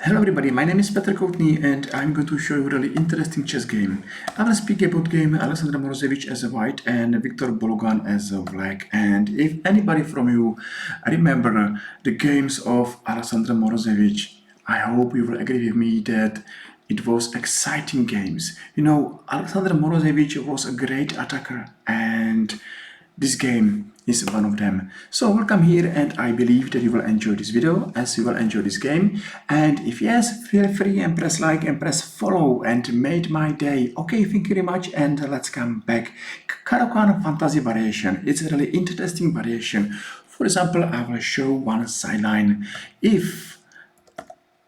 Hello everybody, my name is Petr Koutný and I'm going to show you a really interesting chess game. I will speak about game Alexander Morozevich as a white and Viktor Bologan as a black. And if anybody from you remember the games of Alexander Morozevich, I hope you will agree with me that it was exciting games. You know, Alexander Morozevich was a great attacker and this game is one of them. So welcome here, and I believe that you will enjoy this video as you will enjoy this game. And if yes, feel free and press like and press follow and made my day. Okay, thank you very much, and let's come back. Caro-Kann fantasy variation. It's a really interesting variation. For example, I will show one sideline. If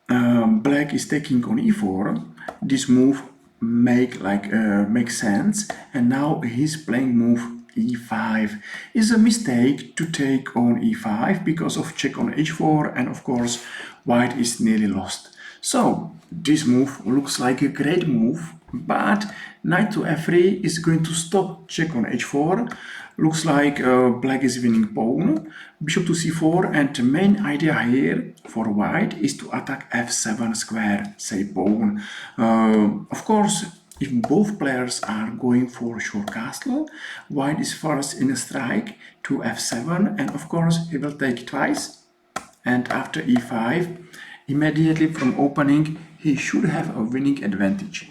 black is taking on e4, this move makes sense, and now he's playing move e5. Is a mistake to take on e5 because of check on h4, and of course white is nearly lost. So this move looks like a great move, but knight to f3 is going to stop check on h4. Looks like black is winning pawn. Bishop to c4, and the main idea here for white is to attack f7 square, say pawn. Of course, if both players are going for short castle, white is first in a strike to f7, and of course he will take twice, and after e5, immediately from opening, he should have a winning advantage.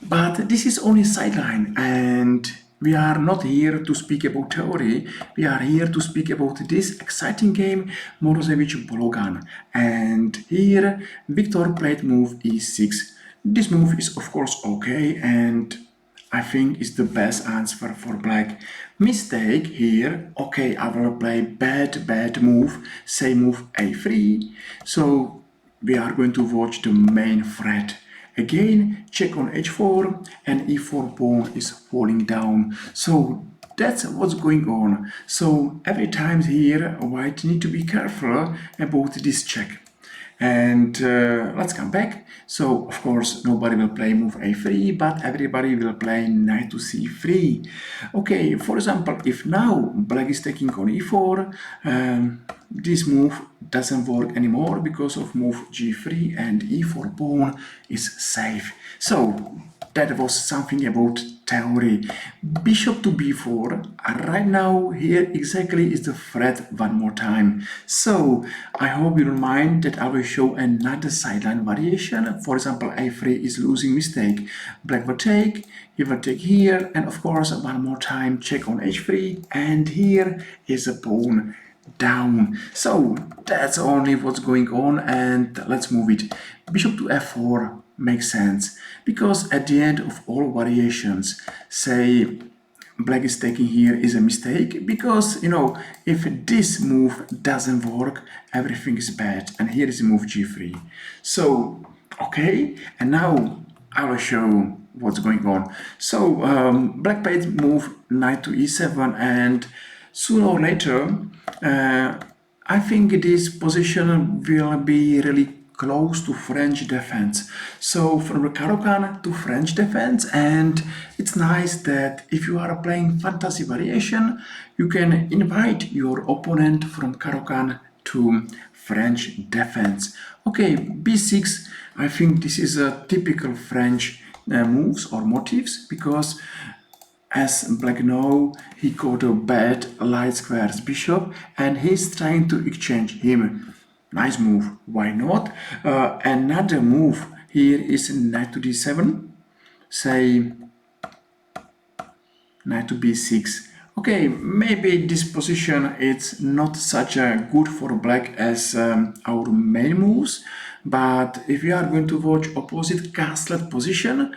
But this is only sideline, and we are not here to speak about theory, we are here to speak about this exciting game, Morozevich-Bologan. And here, Viktor played move e6. This move is of course okay, and I think is the best answer for black. Mistake here, okay, I will play bad move, say move a3. So we are going to watch the main threat. Again, check on h4, and e4 pawn is falling down. So that's what's going on. So every time here, white need to be careful about this check. And let's come back. So of course nobody will play move a3, but everybody will play knight to c3. Okay, for example, if now black is taking on e4, this move doesn't work anymore because of move g3, and e4 pawn is safe. So that was something about theory. Bishop to b4. Right now, here exactly is the threat one more time. So I hope you don't mind that I will show another sideline variation. For example, a3 is losing mistake. Black will take, he will take here, and of course one more time check on h3, and here is a pawn down. So that's only what's going on, and let's move it. Bishop to f4 makes sense, because at the end of all variations, say black is taking here is a mistake, because you know, if this move doesn't work, everything is bad, and here is move g3. So okay, and now I will show what's going on. So black played move knight to e7, and sooner or later I think this position will be really close to French defense. So from the Caro-Kann to French defense, and it's nice that if you are playing fantasy variation, you can invite your opponent from Caro-Kann to French defense. Okay, b6, I think this is a typical French moves or motifs, because as black know, he got a bad light squares bishop, and he's trying to exchange him. Nice move, why not? Another move here is knight to d7, say knight to b6. Okay, maybe this position is not such a good for black as our main moves, but if you are going to watch opposite castlet position,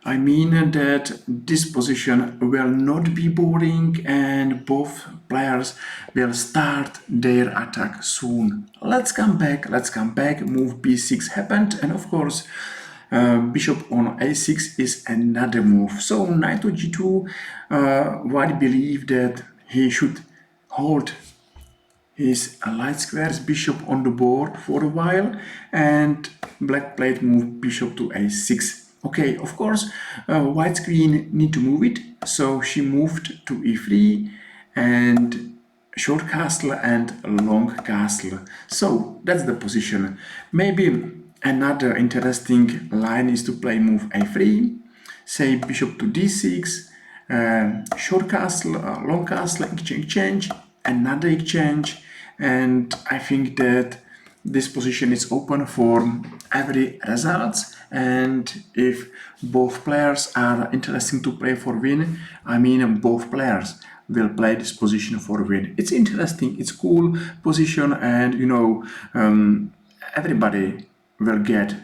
I mean that this position will not be boring, and both players will start their attack soon. Let's come back, move b6 happened, and of course bishop on a6 is another move. So knight to g2, white believe that he should hold his light squares bishop on the board for a while, and black played move bishop to a6. Okay, of course, white's queen need to move it, so she moved to e3, and short castle and long castle. So that's the position. Maybe another interesting line is to play move a3, say bishop to d6, short castle, long castle, exchange, another exchange, and I think that this position is open for every results. And if both players are interesting to play for win, I mean both players will play this position for win. It's interesting, it's cool position, and everybody will get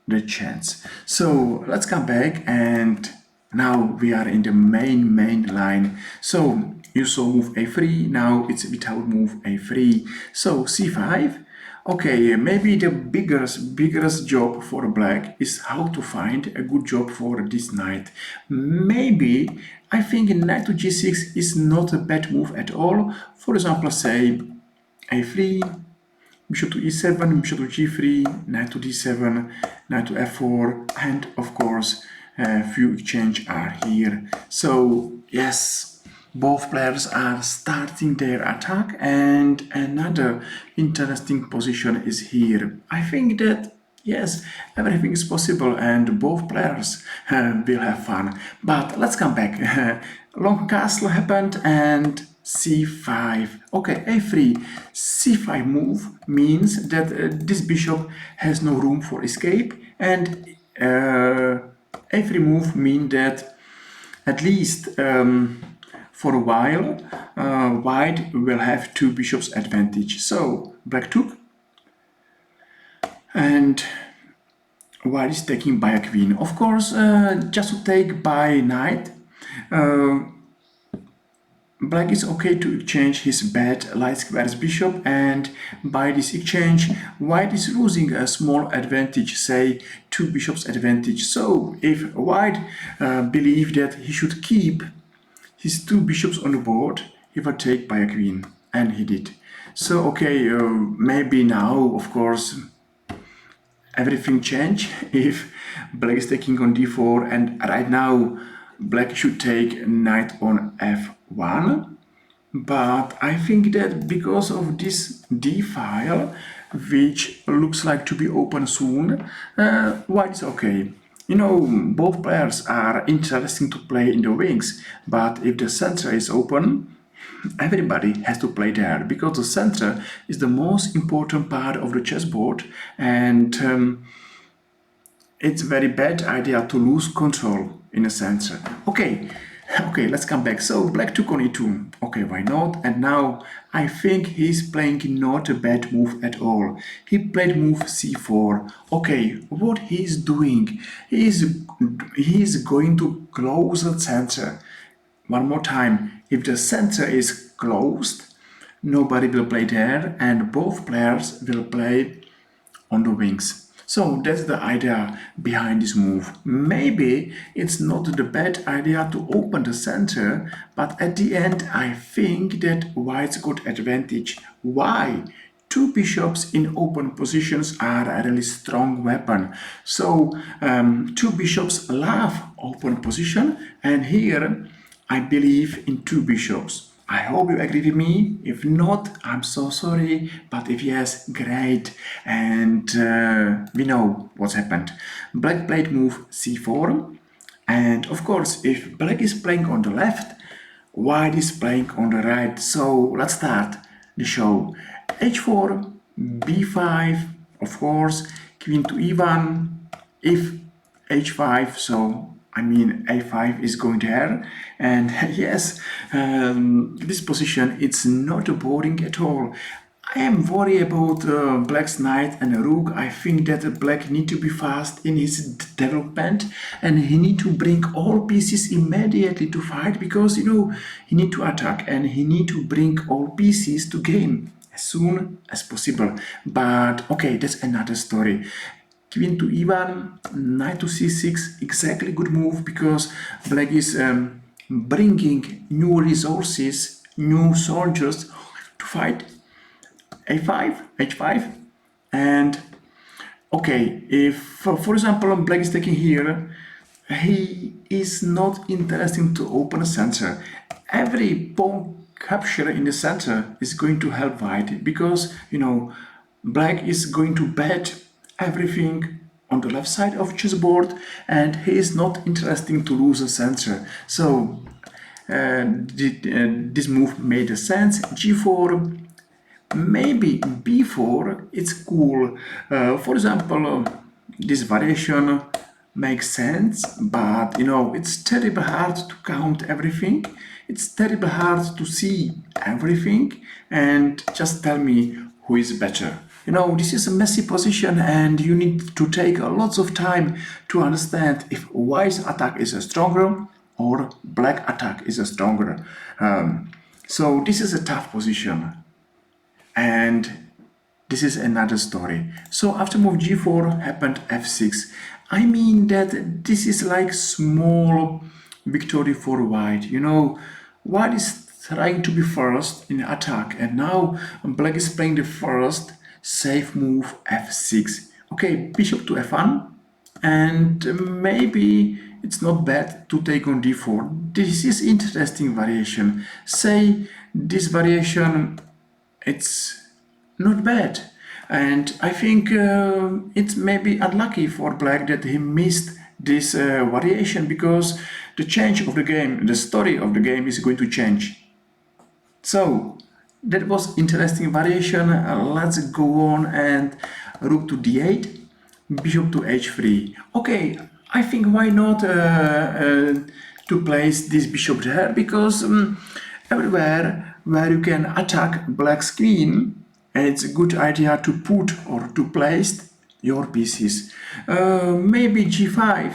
the chance. So let's come back, and now we are in the main line. So you saw move a3, now it's without move a3. So c5. Okay, maybe the biggest job for black is how to find a good job for this knight. Maybe I think knight to g6 is not a bad move at all. For example, say a3, bishop to e7, bishop to g3, knight to d7, knight to f4, and of course a few exchange are here. So yes, both players are starting their attack, and another interesting position is here. I think that yes, everything is possible and both players will have fun. But let's come back. Long castle happened and c5. Okay, a3, c5 move means that this bishop has no room for escape, and a3 move means that at least for a while white will have two bishops advantage. So black took, and white is taking by a queen. Of course, just to take by knight, black is okay to exchange his bad light squares bishop, and by this exchange white is losing a small advantage, say two bishops advantage. So if white believe that he should keep his two bishops on the board, he will take by a queen, and he did. So okay, maybe now of course everything change if black is taking on d4, and right now black should take knight on f1. But I think that because of this d file, which looks like to be open soon, white is okay. Both players are interesting to play in the wings, but if the center is open, everybody has to play there, because the center is the most important part of the chessboard, and it's a very bad idea to lose control in the center. Okay, let's come back. So black took on e2. Okay, why not? And now I think he's playing not a bad move at all. He played move c4. Okay, what he's doing, he's going to close the center. One more time, if the center is closed, nobody will play there, and both players will play on the wings. So that's the idea behind this move. Maybe it's not the bad idea to open the center, but at the end I think that white's got advantage. Why? Two bishops in open positions are a really strong weapon. So two bishops love open position, and here I believe in two bishops. I hope you agree with me. If not, I'm so sorry. But if yes, great. And we know what's happened. Black played move c4. And of course, if black is playing on the left, white is playing on the right. So let's start the show. h4, b5, of course, queen to e1, if h5, so I mean a5 is going there, and yes, this position, it's not boring at all. I am worried about black's knight and rook. I think that black need to be fast in his development, and he need to bring all pieces immediately to fight, because he need to attack and he need to bring all pieces to game as soon as possible. But okay, that's another story. Queen to e1, knight to c6, exactly good move, because black is bringing new resources, new soldiers to fight. a5, h5, and okay, if for example black is taking here, he is not interested to open a center. Every pawn capture in the center is going to help white, because black is going to bet everything on the left side of chessboard, and he is not interested to lose a center. So this move made sense. G4, maybe B4, it's cool. For example, this variation makes sense, but it's terribly hard to count everything. It's terribly hard to see everything, and just tell me who is better. This is a messy position, and you need to take lots of time to understand if white's attack is stronger or black attack is stronger. So this is a tough position, and this is another story. So after move g4 happened f6. I mean that this is like small victory for white. White is trying to be first in attack, and now black is playing the first safe move f6. Okay, bishop to f1, and maybe it's not bad to take on d4. This is interesting variation. Say this variation, it's not bad, and I think it's maybe unlucky for black that he missed this variation, because the change of the game, the story of the game is going to change. So that was interesting variation. Let's go on, and rook to d8, bishop to h3. Okay, I think why not to place this bishop there, because everywhere where you can attack black's queen, it's a good idea to put or to place your pieces. Maybe g5,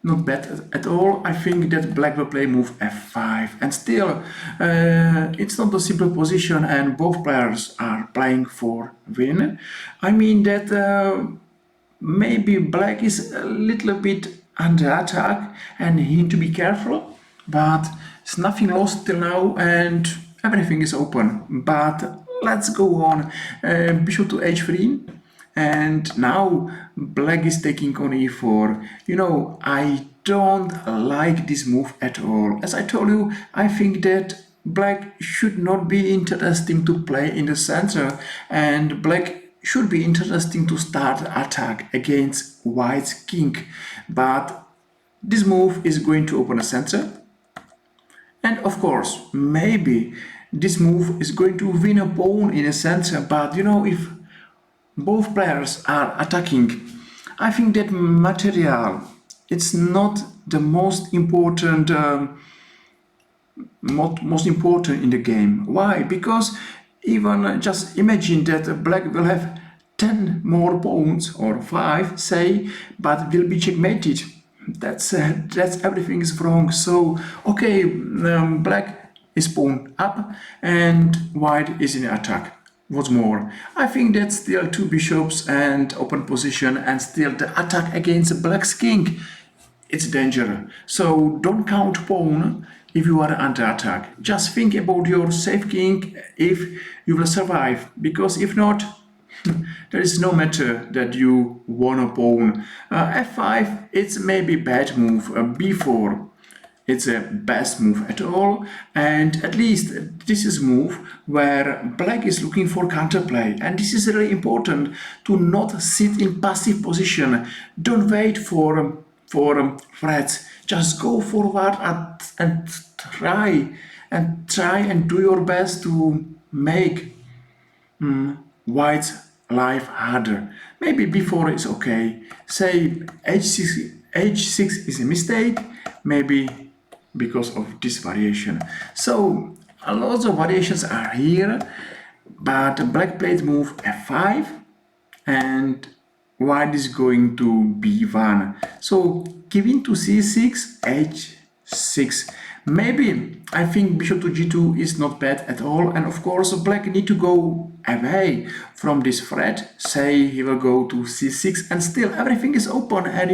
not bad at all. I think that black will play move f5, and still it's not a simple position, and both players are playing for win. I mean that maybe black is a little bit under attack and he need to be careful, but it's nothing lost till now and everything is open. But let's go on. Bishop to h3, and now black is taking on e4. I don't like this move at all. As I told you, I think that black should not be interesting to play in the center, and black should be interesting to start attack against white's king. But this move is going to open a center, and of course maybe this move is going to win a pawn in a center. But if both players are attacking, I think that material, it's not the most important in the game. Why? Because even just imagine that black will have 10 more pawns, or 5 say, but will be checkmated. That's everything is wrong. So okay, black is pawn up and white is in attack. What's more, I think that's still 2 bishops and open position, and still the attack against black's king, it's dangerous. So don't count pawn if you are under attack. Just think about your safe king if you will survive, because if not, there is no matter that you won a pawn. f5, it's maybe bad move. b4, it's a best move at all, and at least this is move where black is looking for counterplay, and this is really important to not sit in passive position. Don't wait for threats. Just go forward and try and do your best to make white's life harder. Maybe b4 is okay. Say h6 is a mistake, maybe because of this variation. So a lot of variations are here, but black played move f5 and white is going to b1. So giving to c6, h6. Maybe I think bishop to g2 is not bad at all, and of course black need to go away from this threat. Say he will go to c6, and still everything is open, and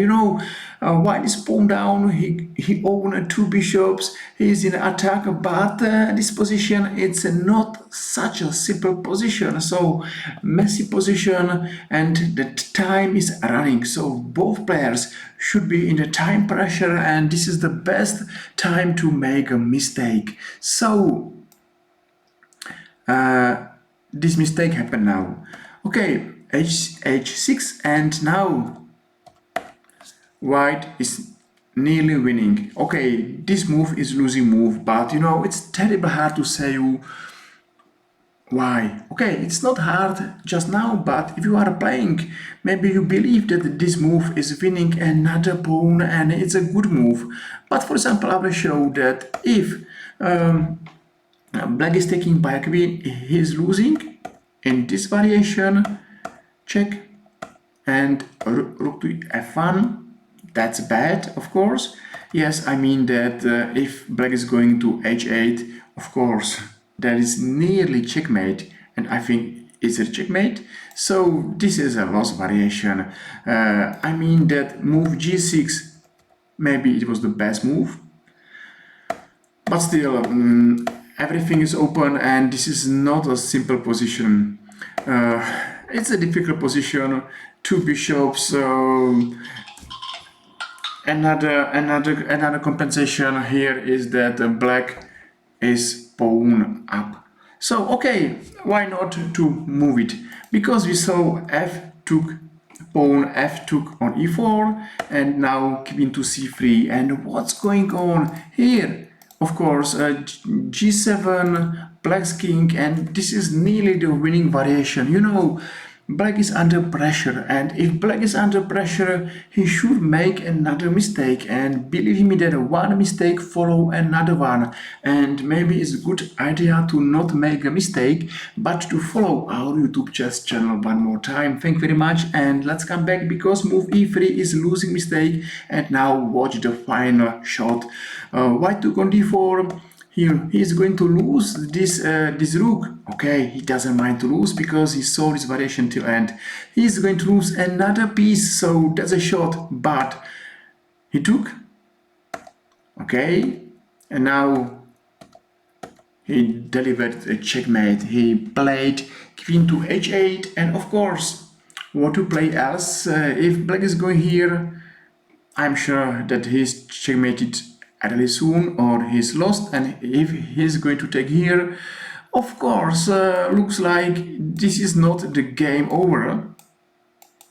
white is pawn down, he owns 2 bishops, he is in attack, but this position, it's not such a simple position, so messy position, and the time is running, so both players should be in the time pressure, and this is the best time to make a mistake. So this mistake happened now. Okay, h6, and now white is nearly winning. Okay, this move is losing move, but you know, it's terribly hard to say you why. Okay, it's not hard just now, but if you are playing, maybe you believe that this move is winning another pawn and it's a good move. But for example, I will show that if black is taking by a queen, he is losing in this variation. Check and rook to f1. That's bad, of course. Yes, I mean that if black is going to h8, of course, that is nearly checkmate, and I think it's a checkmate. So this is a loss variation. I mean that move g6, maybe it was the best move, but still, everything is open, and this is not a simple position. It's a difficult position. Two bishops. Another compensation here is that black is pawn up. So okay, why not to move it? Because we saw f took pawn, f took on e4, and now queen to c3. And what's going on here? Of course, g7, black's king, and this is nearly the winning variation. You know, black is under pressure, and if black is under pressure, he should make another mistake, and believe me that one mistake follow another one, and maybe it's a good idea to not make a mistake, but to follow our YouTube chess channel one more time. Thank you very much, and let's come back because move e3 is losing mistake, and now watch the final shot. White took on d4. Here he is going to lose this rook. Okay, he doesn't mind to lose because he saw this variation till end. He is going to lose another piece, so that's a shot, but he took. Okay, and now he delivered a checkmate. He played queen to h8, and of course, what to play else? If black is going here, I'm sure that he's checkmated really soon, or he's lost. And if he's going to take here, of course, looks like this is not the game over,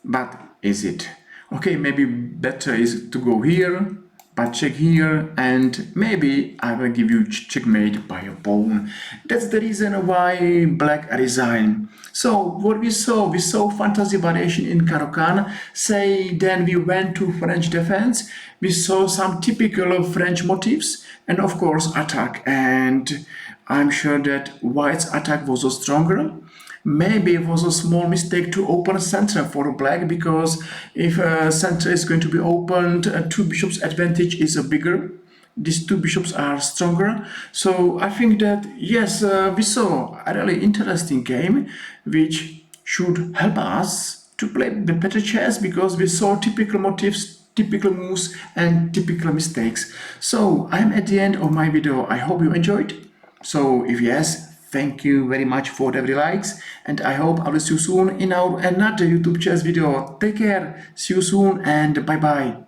but is it? Okay, maybe better is to go here, but check here, and maybe I will give you checkmate by a pawn. That's the reason why black resigned. So what we saw fantasy variation in Caro-Kann. Then we went to French defense. We saw some typical French motifs, and of course attack. And I'm sure that white's attack was stronger. Maybe it was a small mistake to open center for black, because if center is going to be opened, two bishops advantage is bigger. These two bishops are stronger. So I think that yes, we saw a really interesting game which should help us to play the better chess, because we saw typical motifs, typical moves, and typical mistakes. So I'm at the end of my video. I hope you enjoyed. So if yes, thank you very much for every likes, and I hope I will see you soon in our another YouTube chess video. Take care, see you soon, and bye bye.